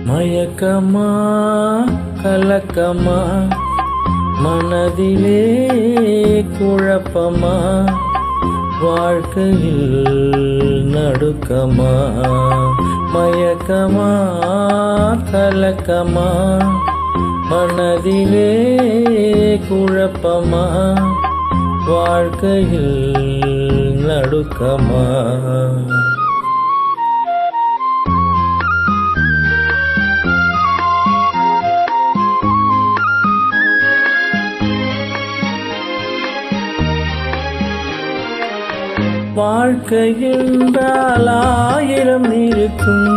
மயக்கமா கலக்கமா மனதிலே குழப்பமா வாழ்க்கையில் நடுக்கமா மயக்கமா கலக்கமா மனதிலே குழப்பமா வாழ்க்கையில் நடுக்கமா வாழ்க்கை என்றால் 1000 இருக்கும்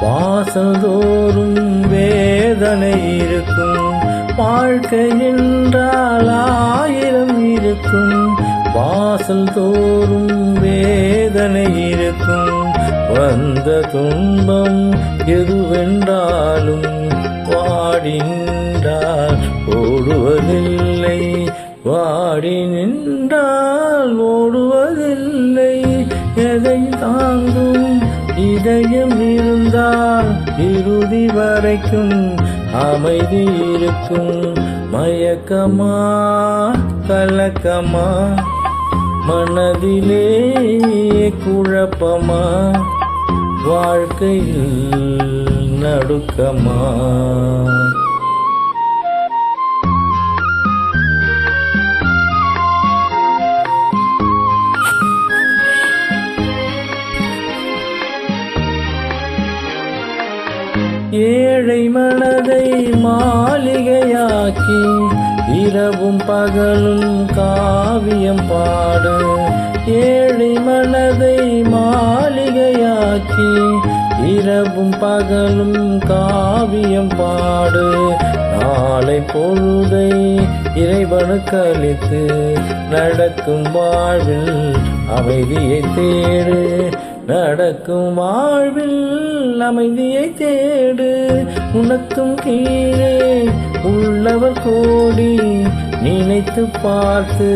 வாசல் தோறும் வேதனை இருக்கும் வாழ்க்கை என்றால் 1000 இருக்கும் வாசல் தோறும் வேதனை இருக்கும் வந்த துன்பம் எதுவென்றாலும் வாடி நின்றால் ஓடுவதில்லை வாடி நின்றால் ஓடுவதில்லை எதை தாங்கும் இதயம் இருந்தால் இறுதி வரைக்கும் அமைதி இருக்கும் மயக்கமா கலக்கமா மனதிலே குழப்பமா வாழ்க்கையில் நடுக்கமா ஏழை மனதை மாளிகையாக்கி இரவும் பகலும் காவியம் பாடு ஏழை மனதை மாளிகையாக்கி இரவும் பகலும் காவியம் பாடு நாளை பொழுதை இறைவனுக்கு அளித்து நடக்கும் வாழ்வில் அமைதியை தேடு நடக்கும் வாழ்வில் அமைதியை தேடு உனக்கும் கீழே உள்ளவர் கோடி நினைத்து பார்த்து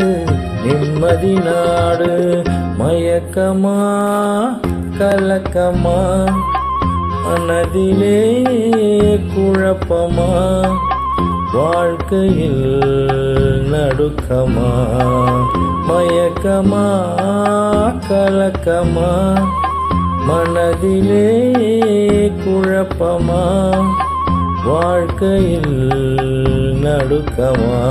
நிம்மதி நாடு மயக்கமா கலக்கமா மனதிலே குழப்பமா வாழ்க்கையில் நடுக்கமா மயக்கமா கலக்கமா மனதிலே குழப்பமா வாழ்க்கையில் நடுக்கமா